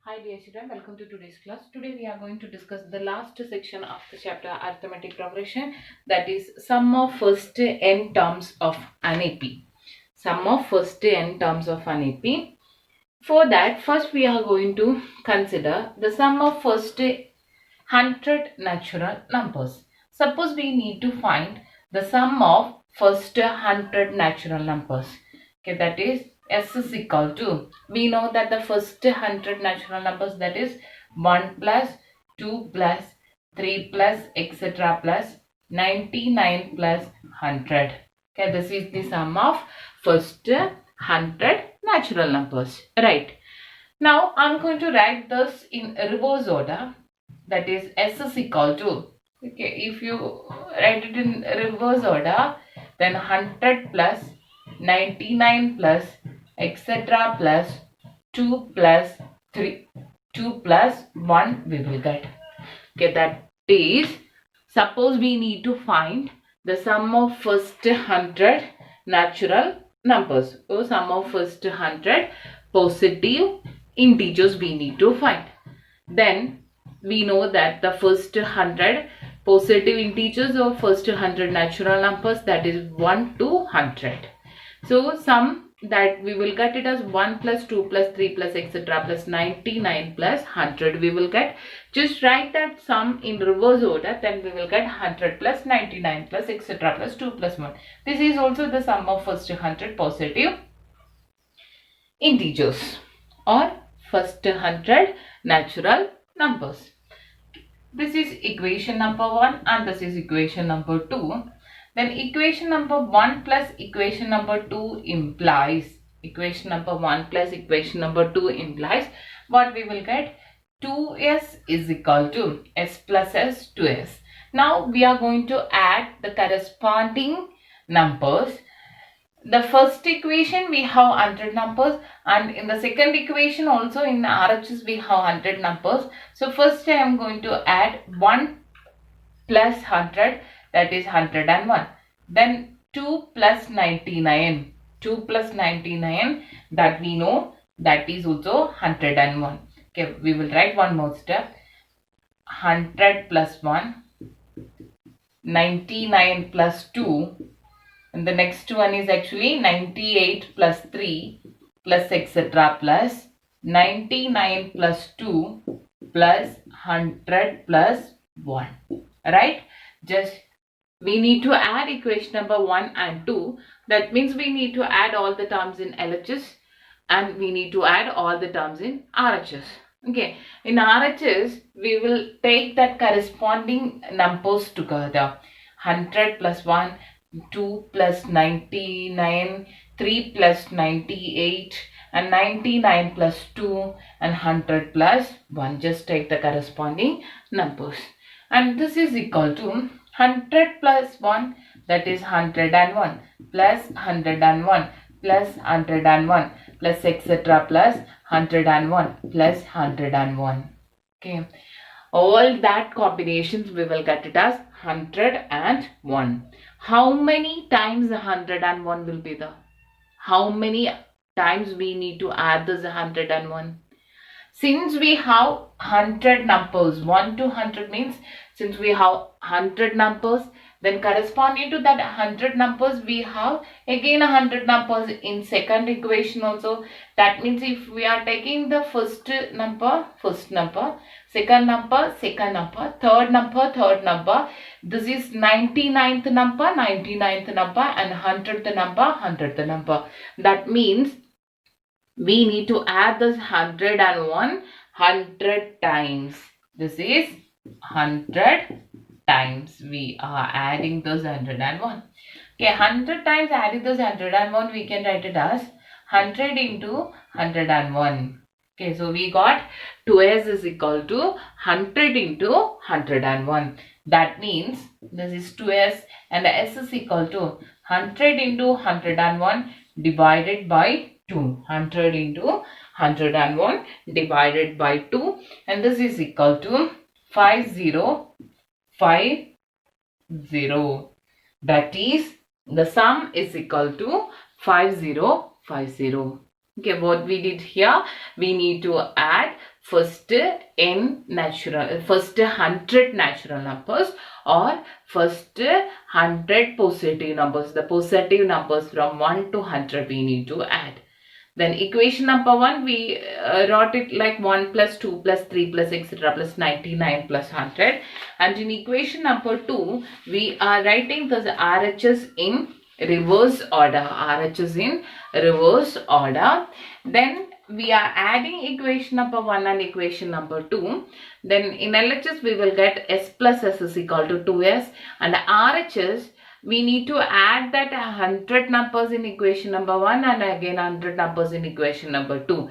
Hi dear children, welcome to today's class. Today we are going to discuss the last section of the chapter Arithmetic Progression, that is sum of first n terms of an AP. Sum of first n terms of an AP. For that, first we are going to consider the sum of first 100 natural numbers. Suppose we need to find the sum of first 100 natural numbers. Okay, that is S is equal to, we know that the first 100 natural numbers, that is 1 plus 2 plus 3 plus etc. plus 99 plus 100. Okay, this is the sum of first 100 natural numbers. Right. Now I am going to write this in reverse order, that is S is equal to, okay, if you write it in reverse order, then 100 plus 99 plus etc. plus 2 plus 3, 2 plus 1 we will get. Okay, that is, suppose we need to find the sum of first 100 natural numbers, or sum of first 100 positive integers we need to find. Then we know that the first 100 positive integers or first 100 natural numbers, that is 1 to 100. So sum that we will get it as 1 plus 2 plus 3 plus etc. plus 99 plus 100 we will get. Just write that sum in reverse order, then we will get 100 plus 99 plus etc. plus 2 plus 1. This is also the sum of first 100 positive integers or first 100 natural numbers. This is equation number 1 and this is equation number 2. Then equation number 1 plus equation number 2 implies, equation number 1 plus equation number 2 implies what we will get? 2s is equal to s plus s 2s. Now we are going to add the corresponding numbers. The first equation we have 100 numbers, and in the second equation also in RHS we have 100 numbers. So first I am going to add 1 plus 100, that is 101. Then 2 plus 99, 2 plus 99, that we know, that is also 101. Okay, we will write one more step. 100 plus 1, 99 plus 2, and the next one is actually 98 plus 3 plus etc. plus 99 plus 2 plus 100 plus 1. Right? Just we need to add equation number 1 and 2. That means we need to add all the terms in LHS and we need to add all the terms in RHS. Okay, in RHS we will take that corresponding numbers together. 100 plus 1, 2 plus 99, 3 plus 98 and 99 plus 2 and 100 plus 1. Just take the corresponding numbers. And this is equal to 100 plus 1, that is 101 plus 101 plus 101 plus etc. plus 101 plus 101. Okay. All that combinations we will get it as 101. How many times 101 will be there? How many times we need to add this 101? Since we have 100 numbers, 1 to 100 means since we have 100 numbers, then corresponding to that 100 numbers we have again 100 numbers in second equation also. That means if we are taking the first number, second number, third number, this is 99th number, and 100th number. That means we need to add this 101 100 times. This is 100 times we are adding this 101. Okay, 100 times adding this 101, we can write it as 100 into 101. Okay, so we got 2s is equal to 100 into 101. That means this is 2s and s is equal to 100 into 101 divided by 2. 100 into 101 divided by 2, and this is equal to 5050. That is, the sum is equal to 5050. Okay, what we did here, we need to add first 100 natural numbers or first 100 positive numbers. The positive numbers from 1 to 100 we need to add. Then equation number 1, we wrote it like 1 plus 2 plus 3 plus etc. plus 99 plus 100. And in equation number 2, we are writing the RHS in reverse order. RHS in reverse order. Then we are adding equation number 1 and equation number 2. Then in LHS, we will get S plus S is equal to 2S. And RHS, we need to add that 100 numbers in equation number 1 and again 100 numbers in equation number 2.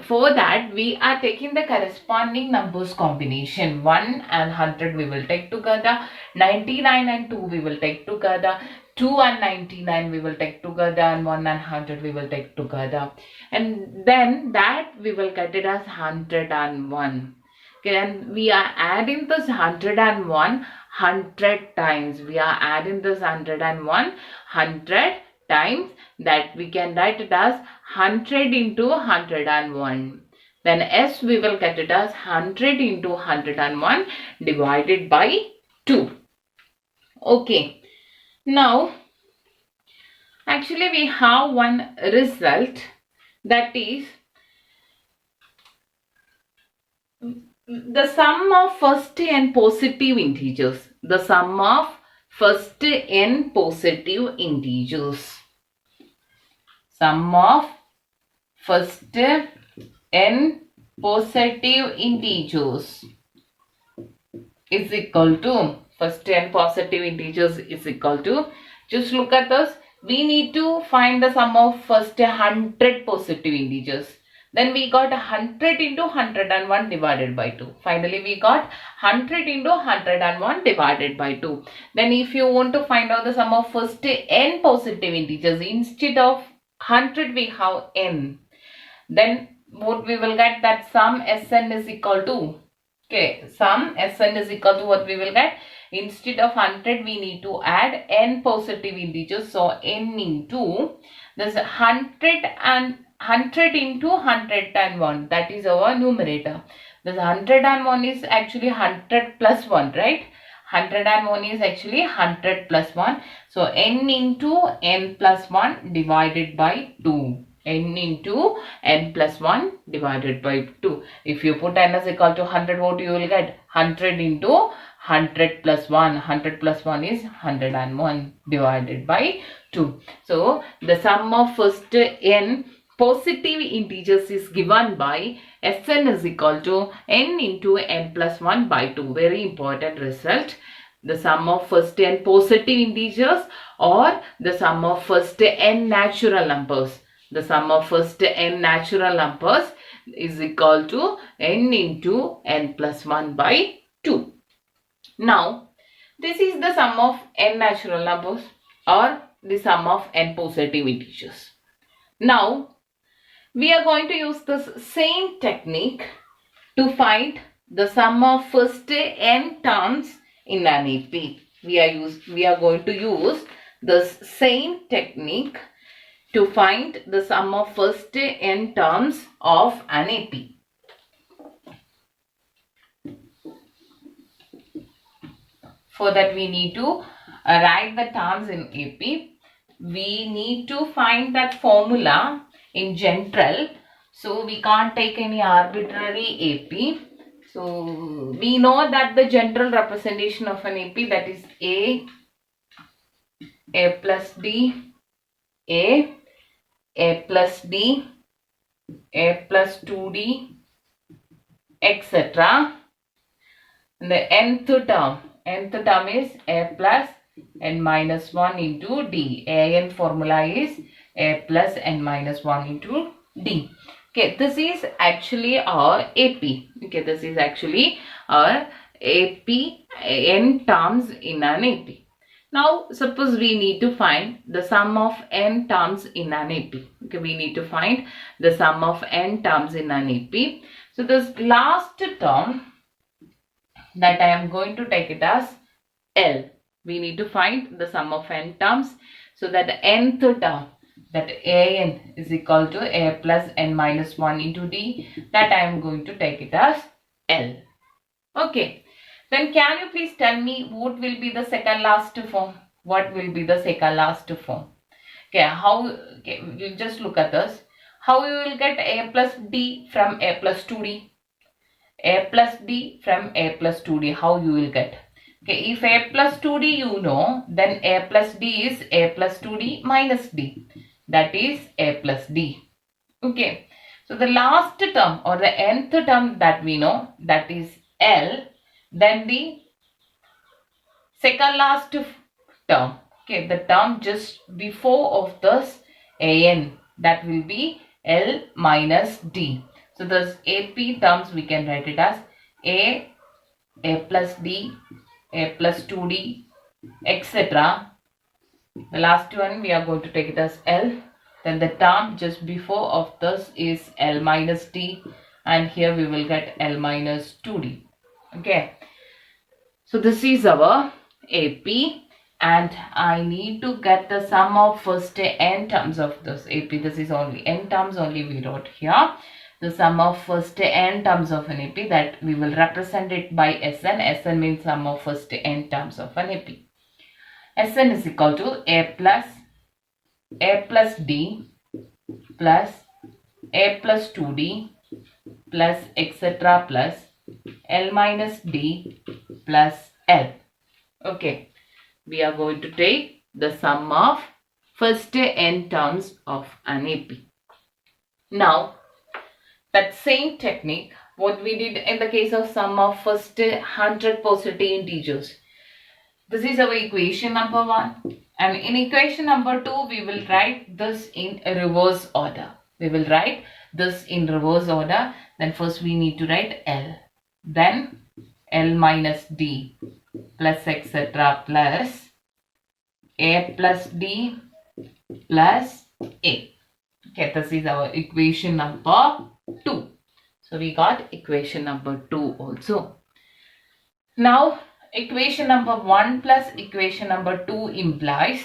For that, we are taking the corresponding numbers combination. 1 and 100 we will take together. 99 and 2 we will take together. 2 and 99 we will take together, and 1 and 100 we will take together. And then that we will get it as 101. Okay, and we are adding this 101 100 times. We are adding this 101 100 times, that we can write it as 100 into 101. Then S we will get it as 100 into 101 divided by 2. Okay. Now, actually we have one result, that is the sum of first n positive integers. The sum of first n positive integers. Sum of first n positive integers is equal to, first n positive integers is equal to, just look at this. We need to find the sum of first 100 positive integers. Then we got 100 into 101 divided by 2. Finally, we got 100 into 101 divided by 2. Then if you want to find out the sum of first n positive integers, instead of 100 we have n. Then what we will get, that sum Sn is equal to, okay, sum Sn is equal to what we will get. Instead of 100 we need to add n positive integers. So n into this 100 into 101, that is our numerator. This 101 is actually 100 plus 1, right? 101 is actually 100 plus 1. So n into n plus 1 divided by 2. N into n plus 1 divided by 2. If you put n is equal to 100, what you will get? 100 into 100 plus 1. 100 plus 1 is 101 divided by 2. So the sum of first n positive integers is given by Sn is equal to n into n plus 1 by 2. Very important result. The sum of first n positive integers or the sum of first n natural numbers. The sum of first n natural numbers is equal to n into n plus 1 by 2. Now, this is the sum of n natural numbers or the sum of n positive integers. Now, we are going to use this same technique to find the sum of first n terms in an AP. We are going to use this same technique to find the sum of first n terms of an AP. For that we need to write the terms in AP. We need to find that formula in general. So we can't take any arbitrary AP. So we know that the general representation of an AP, that is A plus D, A plus D, A plus 2D, etc. And the nth term is A plus n minus 1 into D. AN formula is A plus n minus 1 into D. Okay, this is actually our AP. Okay, this is actually our AP, n terms in an AP. Now, suppose we need to find the sum of n terms in an AP. Okay, we need to find the sum of n terms in an AP. So, this last term that I am going to take it as L. We need to find the sum of n terms. So that the nth term, that an is equal to a plus n minus 1 into d, that I am going to take it as L. Okay. Then can you please tell me what will be the second last form? What will be the second last form? Okay, you just look at this. How you will get a plus d from a plus 2d? A plus d from a plus 2d. How you will get? Okay, if a plus 2d you know, then a plus d is a plus 2d minus d. That is a plus d. Okay, so the last term or the nth term that we know, that is L. Then the second last term, okay, the term just before of this an, that will be L minus d. So those AP terms we can write it as a plus d, a plus 2d, etc. The last one we are going to take it as L. Then the term just before of this is L minus d, and here we will get L minus 2d. Okay. So this is our AP, and I need to get the sum of first n terms of this AP. This is only n terms only we wrote here. The sum of first n terms of an AP, that we will represent it by Sn. Sn means sum of first n terms of an AP. Sn is equal to a plus d plus a plus 2d plus etc. plus L minus d plus L. Okay, we are going to take the sum of first n terms of an AP. Now, that same technique, what we did in the case of sum of first 100 positive integers. This is our equation number 1. And in equation number 2, we will write this in reverse order. We will write this in reverse order. Then first we need to write L. Then L minus d plus etc. plus a plus d plus a. Okay, this is our equation number 2. So we got equation number 2 also. Now equation number 1 plus equation number 2 implies,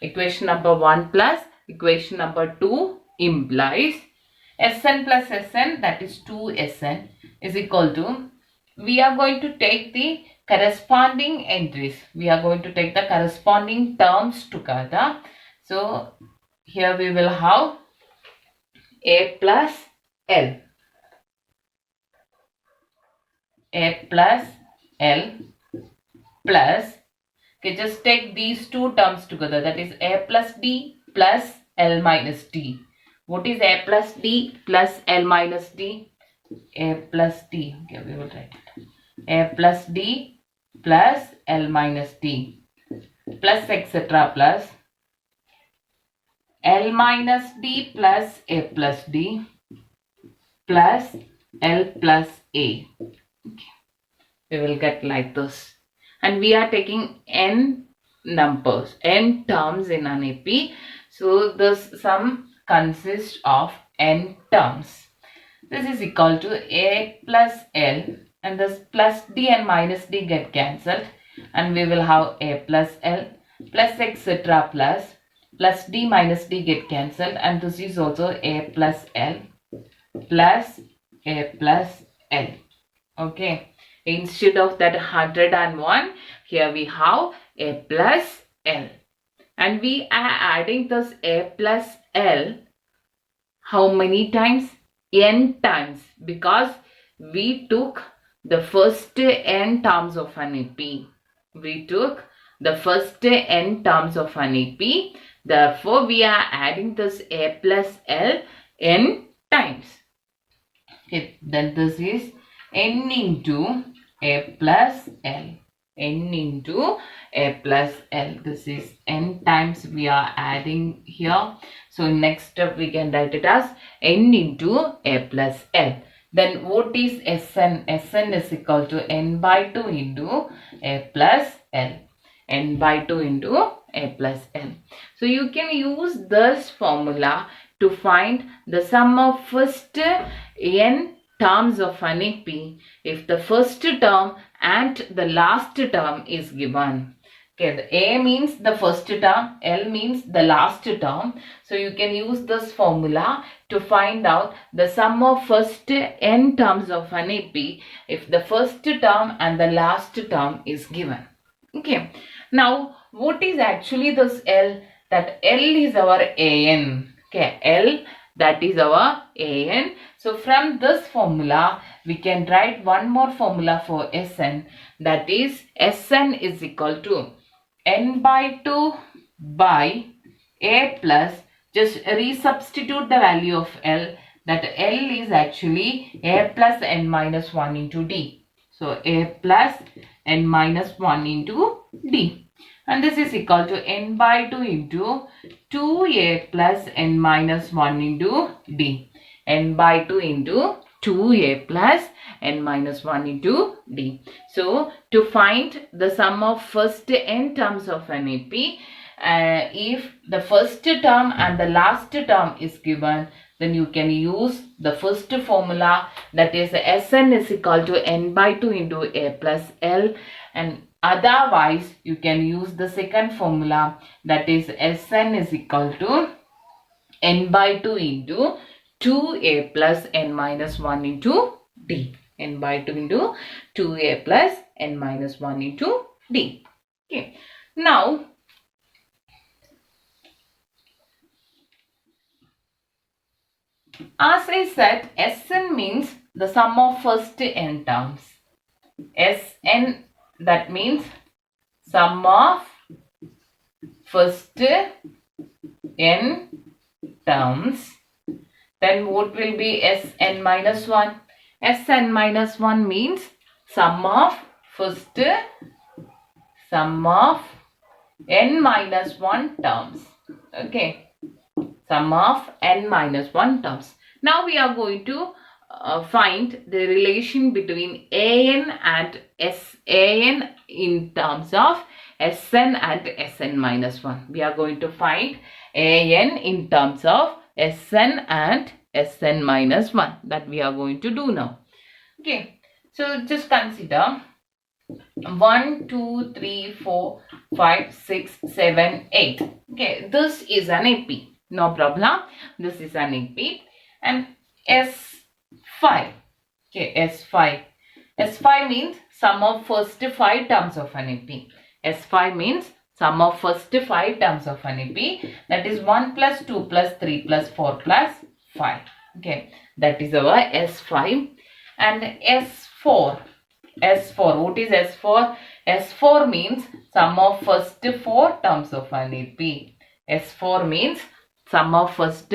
equation number 1 plus equation number 2 implies Sn plus Sn, that is 2Sn, is equal to, we are going to take the corresponding entries. We are going to take the corresponding terms together. So here we will have a plus L. A plus L plus, okay, just take these two terms together, that is a plus d plus L minus d. What is a plus d plus L minus d? A plus d, okay, we will write it. A plus d plus L minus d plus etc. plus L minus d plus a plus d plus L plus a. Okay. We will get like this. And we are taking n numbers, n terms in an AP. So this sum consists of n terms. This is equal to a plus L, and this plus d and minus d get cancelled, and we will have a plus L plus etc. plus d minus d get cancelled, and this is also a plus L plus a plus L. Okay, instead of that 101, here we have a plus L, and we are adding this a plus L how many times? N times, because we took the first n terms of an AP. We took the first n terms of an AP. Therefore, we are adding this a plus L n times. Okay, then this is n into a plus L. N into a plus L. This is n times we are adding here. So next step we can write it as n into a plus L. Then what is Sn? Sn is equal to n by 2 into a plus L. N by 2 into a plus L. So you can use this formula to find the sum of first n terms of an AP if the first term and the last term is given. Okay, the A means the first term, L means the last term. So you can use this formula to find out the sum of first n terms of an AP if the first term and the last term is given. Okay, now what is actually this L? That L is our AN. Okay, L, that is our AN. So from this formula we can write one more formula for Sn, that is Sn is equal to n by 2 by A plus, just resubstitute the value of L, that L is actually A plus n minus 1 into D. So A plus n minus 1 into D, and this is equal to n by 2 into 2A plus n minus 1 into D. N by 2 into 2A plus n minus 1 into D. So to find the sum of first n terms of an AP, if the first term and the last term is given, then you can use the first formula, that is Sn is equal to n by 2 into A plus L, and otherwise you can use the second formula, that is Sn is equal to n by 2 into 2A plus n minus 1 into D. N by 2 into 2A plus n minus 1 into D. Okay. Now, as I said, Sn means the sum of first n terms. Sn, that means sum of first n terms. Then what will be Sn minus 1? Sn minus 1 means sum of n minus 1 terms. Okay, sum of n minus 1 terms. Now we are going to find the relation between An and San in terms of Sn and Sn minus 1. We are going to find An in terms of Sn and Sn minus 1. That we are going to do now. Okay, so just consider 1, 2, 3, 4, 5, 6, 7, 8. Okay, this is an AP. No problem. This is an AP. And S5. Okay, S5. S5 means sum of first 5 terms of an AP. S5 means sum of first 5 terms of an AP, that is 1 plus 2 plus 3 plus 4 plus 5. Okay, that is our S5. And S4. S4, what is S4? S4 means sum of first 4 terms of an AP. S4 means sum of first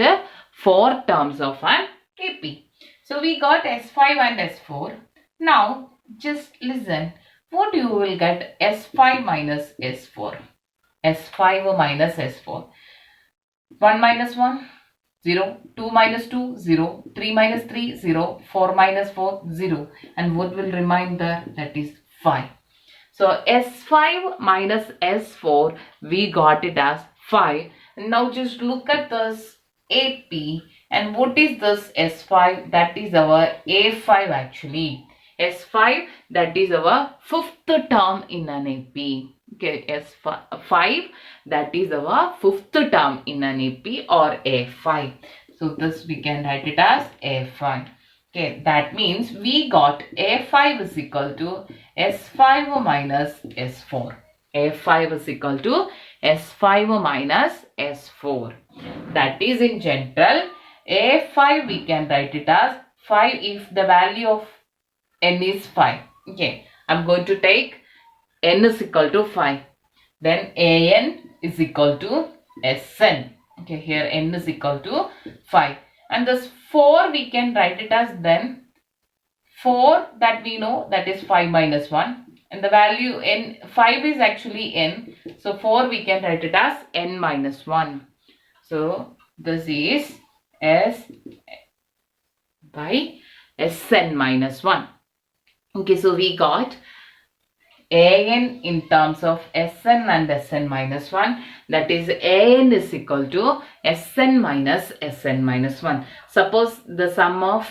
4 terms of an AP. So we got S5 and S4. Now just listen, what you will get S5 minus S4. S5 minus S4. 1 minus 1, 0. 2 minus 2, 0. 3 minus 3, 0. 4 minus 4, 0. And what will remain there? That is 5. So S5 minus S4, we got it as 5. Now just look at this AP. And what is this S5? That is our A5 actually. S5, that is our fifth term in an AP. Okay, S5, that is our fifth term in an AP or A5. So this we can write it as A5. Okay, that means we got A5 is equal to S5 minus S4. A5 is equal to S5 minus S4. That is in general, A5 we can write it as 5 if the value of n is 5. Okay, I'm going to take n is equal to 5. Then An is equal to Sn. Okay, here n is equal to 5. And this 4 we can write it as then 4 that we know, that is 5 minus 1. And the value n, 5 is actually n. So 4 we can write it as n minus 1. So this is S by Sn minus 1. Okay, so we got An in terms of Sn and Sn minus 1. That is An is equal to Sn minus Sn minus 1. Suppose the sum of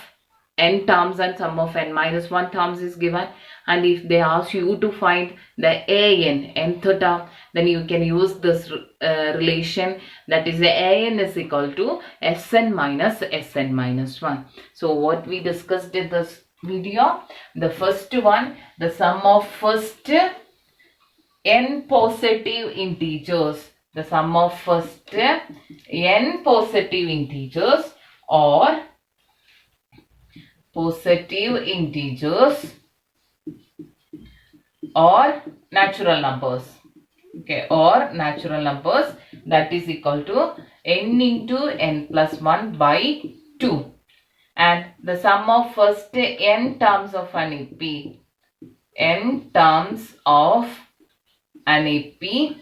n terms and sum of n minus 1 terms is given, and if they ask you to find the nth term, then you can use this relation, that is the an is equal to Sn minus 1. So what we discussed in this video, the first one, the sum of first n positive integers, the sum of first n positive integers or natural numbers, okay, or natural numbers, that is equal to n into n plus 1 by 2, and the sum of first n terms of an AP, n terms of an AP,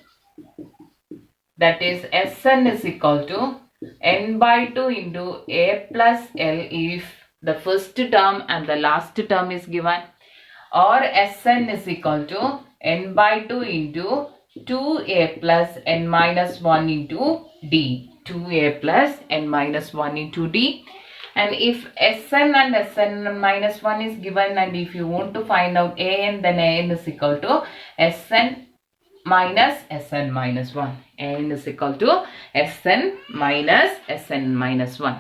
that is Sn is equal to n by 2 into a plus l if the first term and the last term is given, or Sn is equal to n by 2 into 2a plus n minus 1 into d, 2a plus n minus 1 into d. And if Sn and Sn minus 1 is given, and if you want to find out an, then an is equal to Sn minus Sn minus 1. An is equal to Sn minus 1.